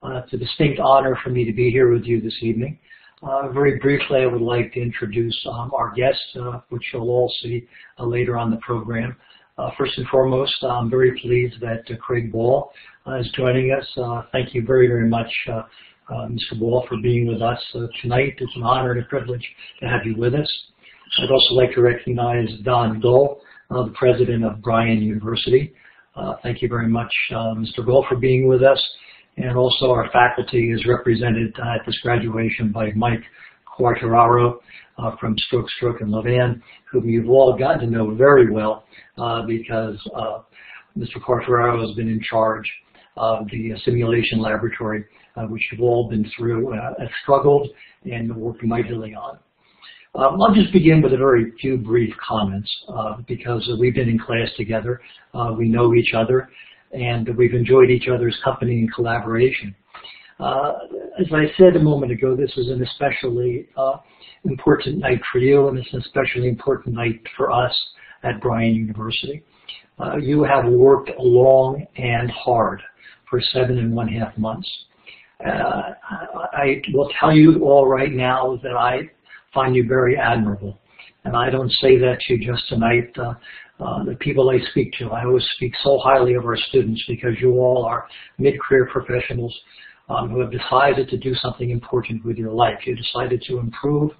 It's a distinct honor for me to be here with you this evening. Very briefly, I would like to introduce our guests, which you'll all see later on the program. First and foremost, I'm very pleased that Craig Ball is joining us. Thank you very, very much, Mr. Ball, for being with us tonight. It's an honor and a privilege to have you with us. I'd also like to recognize Don Gull, the president of Bryan University. Thank you very much, Mr. Gull, for being with us. And also our faculty is represented at this graduation by Mike Quartararo from Stroke and Levan, whom you've all gotten to know very well because Mr. Quartararo has been in charge of the simulation laboratory, which you've all been through, have struggled, and worked mightily on. I'll just begin with a very few brief comments because we've been in class together, we know each other, and we've enjoyed each other's company and collaboration. As I said a moment ago, this is an especially important night for you, and it's an especially important night for us at Bryan University. You have worked long and hard for 7.5 months. I will tell you all right now that I find you very admirable, and I don't say that to you just tonight. The people I speak to, I always speak so highly of our students because you all are mid-career professionals who have decided to do something important with your life. You decided to improve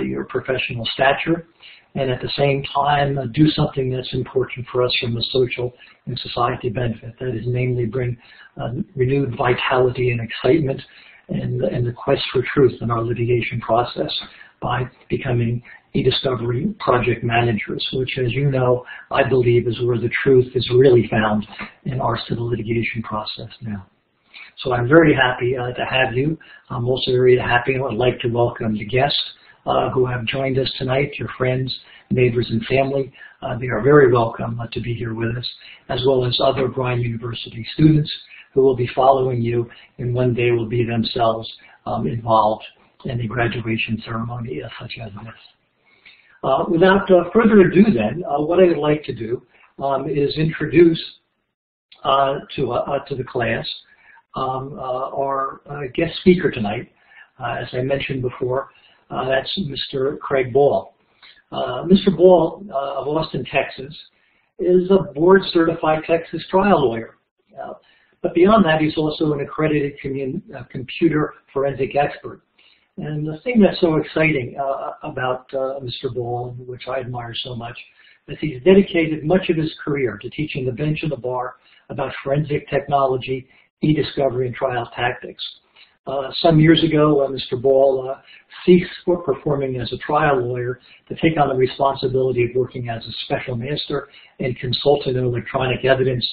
your professional stature and at the same time do something that's important for us from a social and society benefit. That is namely bring renewed vitality and excitement and the quest for truth in our litigation process by becoming e-discovery project managers, which, as you know, I believe is where the truth is really found in our civil litigation process now. So I'm very happy to have you. I'm also very happy and would like to welcome the guests who have joined us tonight, your friends, neighbors, and family. They are very welcome to be here with us, as well as other Bryan University students who will be following you and one day will be themselves involved in the graduation ceremony such as this. Without further ado then, what I would like to do is introduce to the class our guest speaker tonight. As I mentioned before, that's Mr. Craig Ball. Mr. Ball of Austin, Texas, is a board-certified Texas trial lawyer. But beyond that, he's also an accredited computer forensic expert. And the thing that's so exciting about Mr. Ball, which I admire so much, is he's dedicated much of his career to teaching the bench and the bar about forensic technology, e-discovery, and trial tactics. Some years ago, Mr. Ball ceased performing as a trial lawyer to take on the responsibility of working as a special master and consultant in electronic evidence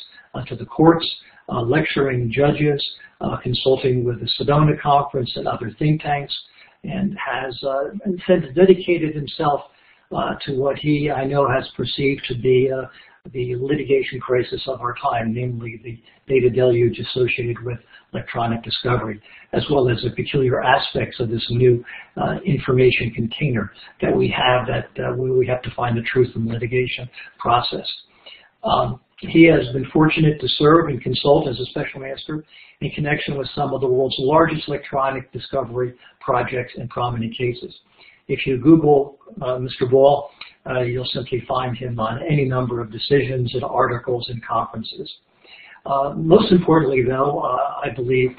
to the courts, lecturing judges, consulting with the Sedona Conference and other think tanks, and has since dedicated himself to what he, I know, has perceived to be the litigation crisis of our time, namely the data deluge associated with electronic discovery, as well as the peculiar aspects of this new information container that we have where we have to find the truth in the litigation process. He has been fortunate to serve and consult as a special master in connection with some of the world's largest electronic discovery projects and prominent cases. If you Google Mr. Ball, you'll simply find him on any number of decisions and articles and conferences. Most importantly, though, I believe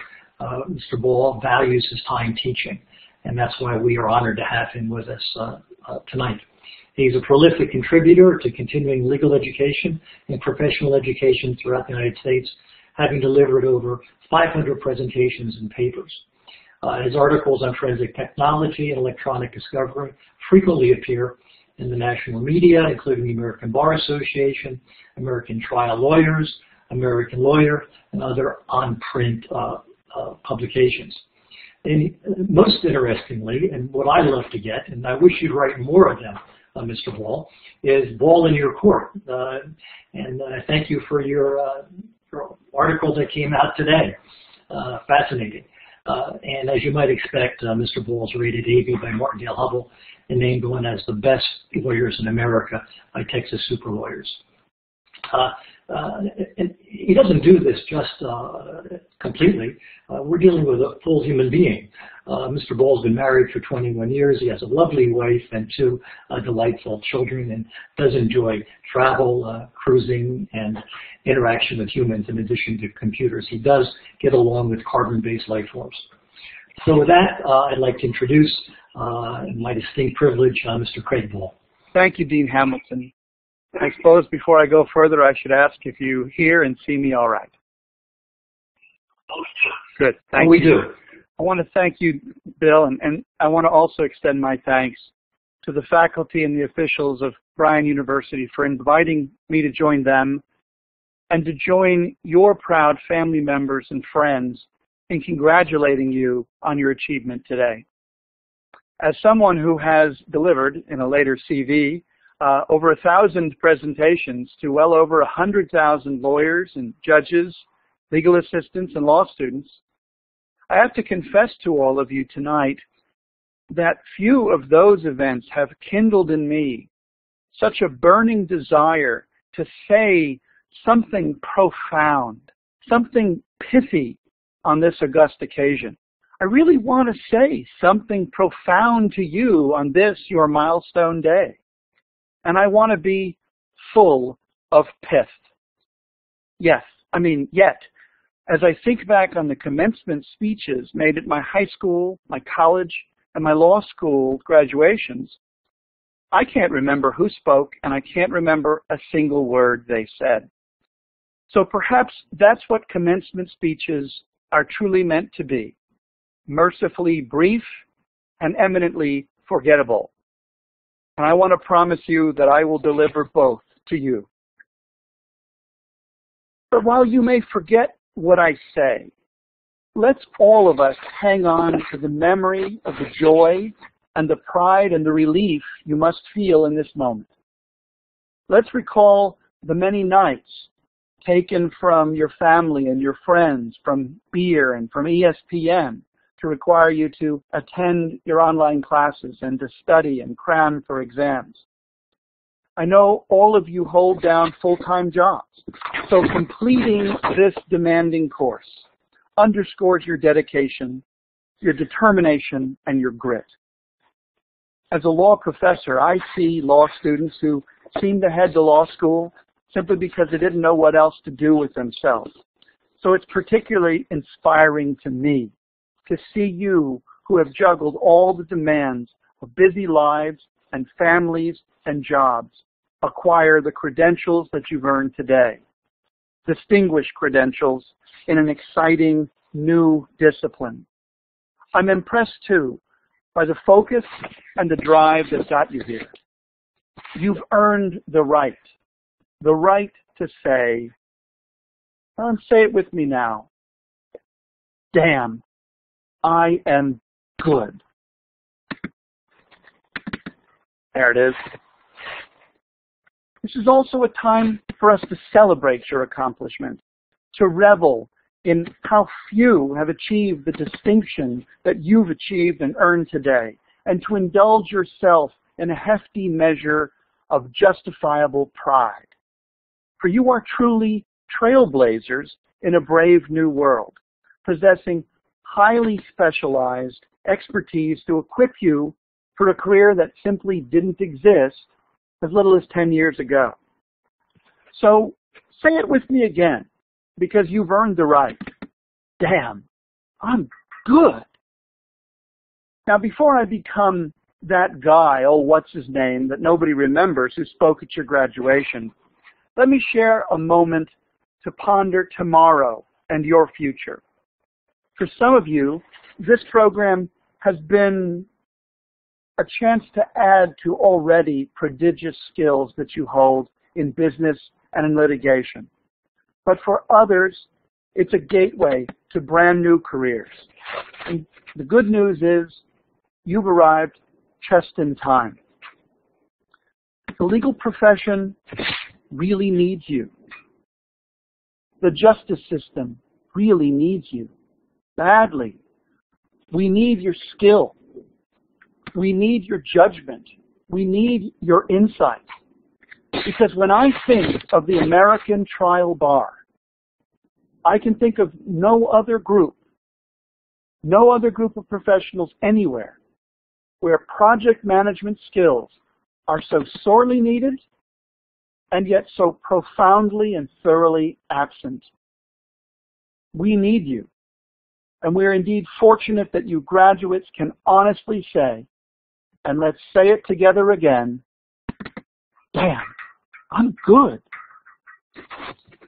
Mr. Ball values his time teaching, and that's why we are honored to have him with us tonight. He's a prolific contributor to continuing legal education and professional education throughout the United States, having delivered over 500 presentations and papers. His articles on forensic technology and electronic discovery frequently appear in the national media, including the American Bar Association, American Trial Lawyers, American Lawyer, and other on-print publications. And most interestingly, and what I love to get, and I wish you'd write more of them, Mr. Ball, is Ball in Your Court. And thank you for your article that came out today. Fascinating. And as you might expect, Mr. Ball's rated AB by Martindale Hubbell and named one as the best lawyers in America by Texas Super Lawyers. and he doesn't do this just completely. We're dealing with a full human being. Mr. Ball's been married for 21 years. He has a lovely wife and two delightful children, and does enjoy travel, cruising, and interaction with humans in addition to computers. He does get along with carbon-based life forms. So with that, I'd like to introduce my distinct privilege, Mr. Craig Ball. Thank you, Dean Hamilton. I suppose before I go further, I should ask if you hear and see me all right. Good. Thank you. We do. I want to thank you, Bill, and I want to also extend my thanks to the faculty and the officials of Bryan University for inviting me to join them and to join your proud family members and friends in congratulating you on your achievement today. As someone who has delivered, in a later CV, over 1,000 presentations to well over 100,000 lawyers and judges, legal assistants, and law students, I have to confess to all of you tonight that few of those events have kindled in me such a burning desire to say something profound, something pithy on this august occasion. I really want to say something profound to you on this, your milestone day. And I want to be full of pith. Yes, yet, as I think back on the commencement speeches made at my high school, my college, and my law school graduations, I can't remember who spoke, and I can't remember a single word they said. So perhaps that's what commencement speeches are truly meant to be: mercifully brief and eminently forgettable. And I want to promise you that I will deliver both to you. But while you may forget what I say, let's all of us hang on to the memory of the joy and the pride and the relief you must feel in this moment. Let's recall the many nights taken from your family and your friends, from beer and from ESPN, to require you to attend your online classes and to study and cram for exams. I know all of you hold down full-time jobs, so completing this demanding course underscores your dedication, your determination, and your grit. As a law professor, I see law students who seem to head to law school simply because they didn't know what else to do with themselves. So it's particularly inspiring to me to see you who have juggled all the demands of busy lives and families and jobs acquire the credentials that you've earned today. Distinguished credentials in an exciting new discipline. I'm impressed too by the focus and the drive that got you here. You've earned the right to say, and say it with me now, damn, I am good. There it is. This is also a time for us to celebrate your accomplishments, to revel in how few have achieved the distinction that you've achieved and earned today, and to indulge yourself in a hefty measure of justifiable pride. For you are truly trailblazers in a brave new world, possessing highly specialized expertise to equip you for a career that simply didn't exist as little as 10 years ago. So say it with me again, because you've earned the right. Damn, I'm good. Now, before I become that guy, what's his name, that nobody remembers who spoke at your graduation, let me share a moment to ponder tomorrow and your future. For some of you, this program has been a chance to add to already prodigious skills that you hold in business and in litigation. But for others, it's a gateway to brand new careers. And the good news is you've arrived just in time. The legal profession really needs you. The justice system really needs you badly. We need your skill. We need your judgment. We need your insight. Because when I think of the American trial bar, I can think of no other group of professionals anywhere where project management skills are so sorely needed and yet so profoundly and thoroughly absent. We need you. And we're indeed fortunate that you graduates can honestly say, and let's say it together again, damn, I'm good.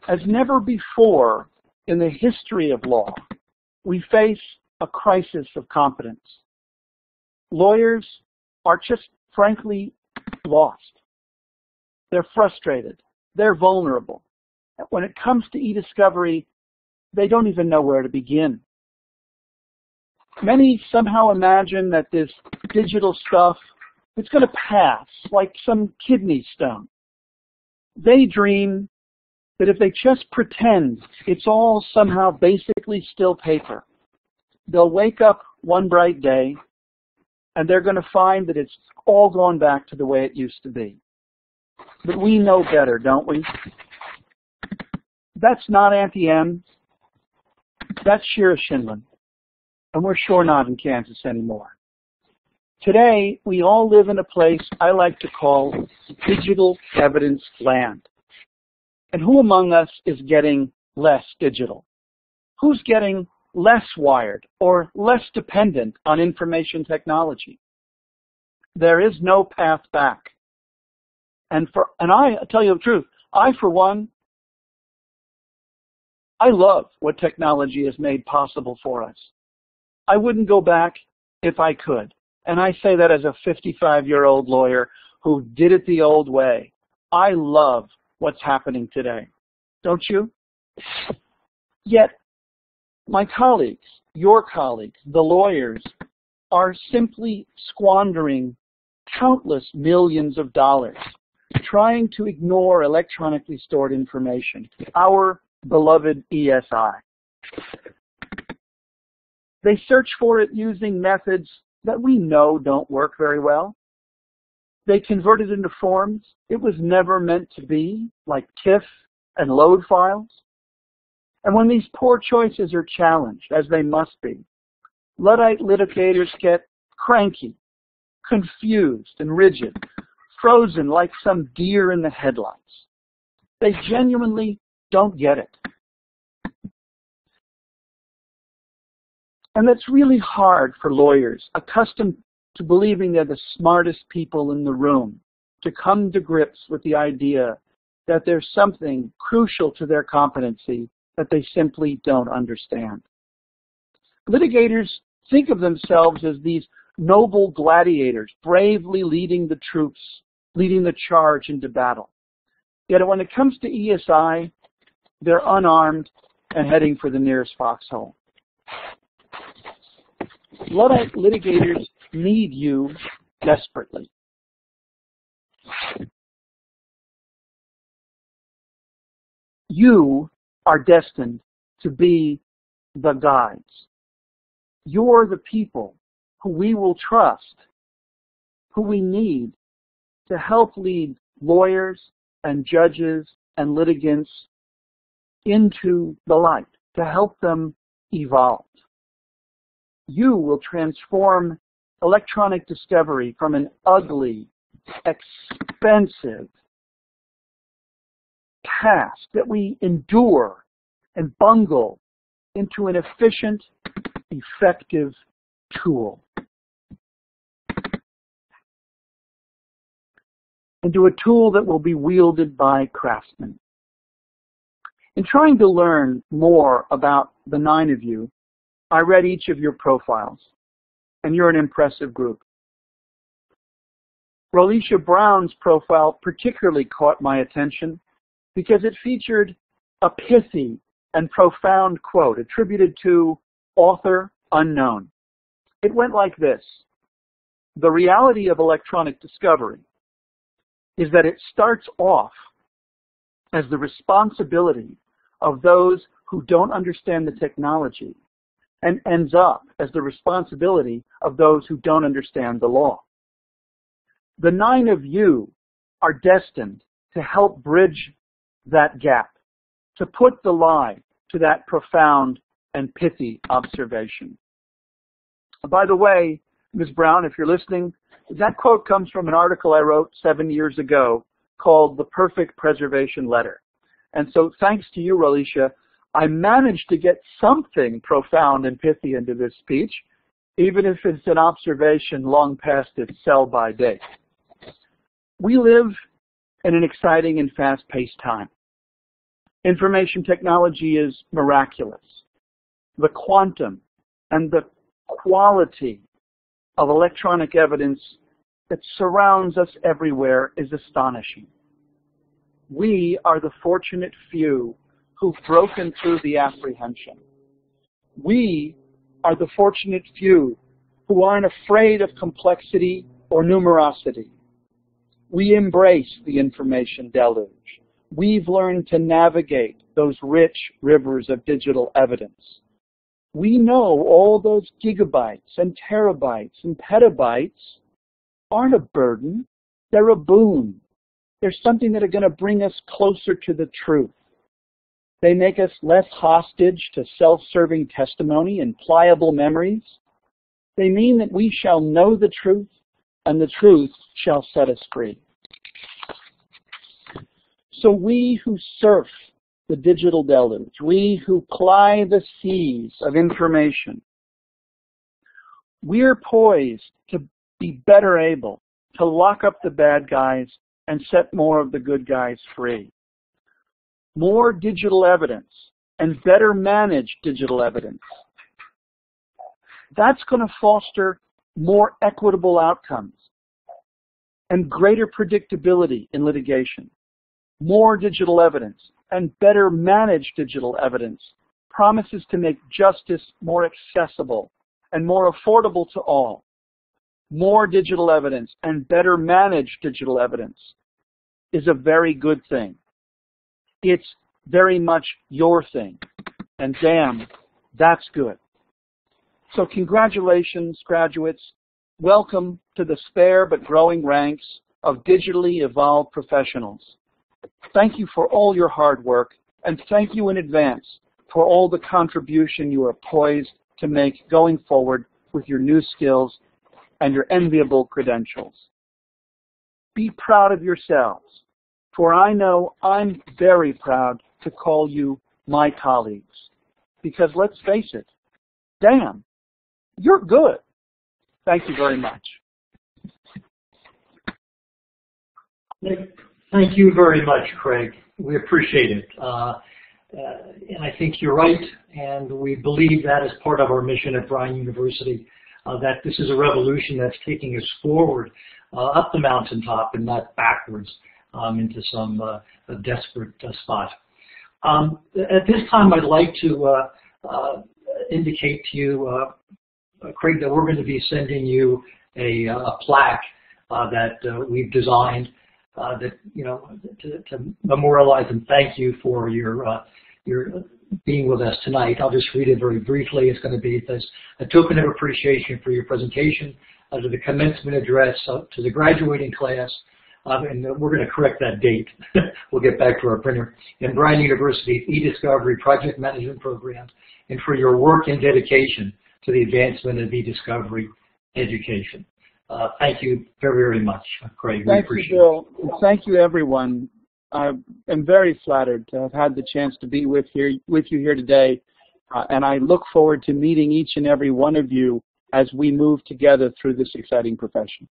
As never before in the history of law, we face a crisis of competence. Lawyers are just frankly lost. They're frustrated. They're vulnerable. When it comes to e-discovery, they don't even know where to begin. Many somehow imagine that this digital stuff, it's going to pass like some kidney stone. They dream that if they just pretend it's all somehow basically still paper, they'll wake up one bright day and they're going to find that it's all gone back to the way it used to be. But we know better, don't we? That's not Auntie M. That's Shira Shinlin. And we're sure not in Kansas anymore. Today, we all live in a place I like to call digital evidence land. And who among us is getting less digital? Who's getting less wired or less dependent on information technology? There is no path back. And I tell you the truth, I, for one, I love what technology has made possible for us. I wouldn't go back if I could. And I say that as a 55-year-old lawyer who did it the old way. I love what's happening today. Don't you? Yet, my colleagues, your colleagues, the lawyers, are simply squandering countless millions of dollars trying to ignore electronically stored information, our beloved ESI. They search for it using methods that we know don't work very well. They convert it into forms it was never meant to be, like TIFF and load files. And when these poor choices are challenged, as they must be, Luddite litigators get cranky, confused and rigid, frozen like some deer in the headlights. They genuinely don't get it. And that's really hard for lawyers, accustomed to believing they're the smartest people in the room, to come to grips with the idea that there's something crucial to their competency that they simply don't understand. Litigators think of themselves as these noble gladiators, bravely leading the troops, leading the charge into battle. Yet when it comes to ESI, they're unarmed and heading for the nearest foxhole. Luddite litigators need you desperately. You are destined to be the guides. You're the people who we will trust, who we need to help lead lawyers and judges and litigants into the light, to help them evolve. You will transform electronic discovery from an ugly, expensive task that we endure and bungle into an efficient, effective tool. Into a tool that will be wielded by craftsmen. In trying to learn more about the 9 of you, I read each of your profiles, and you're an impressive group. Rolisha Brown's profile particularly caught my attention because it featured a pithy and profound quote attributed to author unknown. It went like this: "The reality of electronic discovery is that it starts off as the responsibility of those who don't understand the technology and ends up as the responsibility of those who don't understand the law. The 9 of you are destined to help bridge that gap, to put the lie to that profound and pithy observation. By the way, Ms. Brown, if you're listening, that quote comes from an article I wrote 7 years ago called The Perfect Preservation Letter. And so thanks to you, Ralisha, I managed to get something profound and pithy into this speech, even if it's an observation long past its sell-by date. We live in an exciting and fast-paced time. Information technology is miraculous. The quantum and the quality of electronic evidence that surrounds us everywhere is astonishing. We are the fortunate few who've broken through the apprehension. We are the fortunate few who aren't afraid of complexity or numerosity. We embrace the information deluge. We've learned to navigate those rich rivers of digital evidence. We know all those gigabytes and terabytes and petabytes aren't a burden, they're a boon. They're something that are going to bring us closer to the truth. They make us less hostage to self-serving testimony and pliable memories. They mean that we shall know the truth, and the truth shall set us free. So we who surf the digital deluge, we who ply the seas of information, we're poised to be better able to lock up the bad guys and set more of the good guys free. More digital evidence and better managed digital evidence. That's going to foster more equitable outcomes and greater predictability in litigation. More digital evidence and better managed digital evidence promises to make justice more accessible and more affordable to all. More digital evidence and better managed digital evidence is a very good thing. It's very much your thing. And damn, that's good. So congratulations, graduates. Welcome to the spare but growing ranks of digitally evolved professionals. Thank you for all your hard work, and thank you in advance for all the contribution you are poised to make going forward with your new skills and your enviable credentials. Be proud of yourselves, for I know I'm very proud to call you my colleagues. Because let's face it, damn, you're good. Thank you very much. Thank you very much, Craig. We appreciate it. And I think you're right, and we believe that as part of our mission at Bryan University, that this is a revolution that's taking us forward up the mountaintop and not backwards into some desperate spot. At this time, I'd like to indicate to you, Craig, that we're going to be sending you a plaque that we've designed that, you know, to memorialize and thank you for your being with us tonight. I'll just read it very briefly. It's going to be this, a token of appreciation for your presentation to the commencement address to the graduating class, and we're going to correct that date. We'll get back to our printer. In Bryan University's e-discovery project management program, and for your work and dedication to the advancement of e-discovery education. Thank you very, very much, Craig. Thank you, Bill. Thank you, everyone. I am very flattered to have had the chance to be with you here today, and I look forward to meeting each and every one of you as we move together through this exciting profession.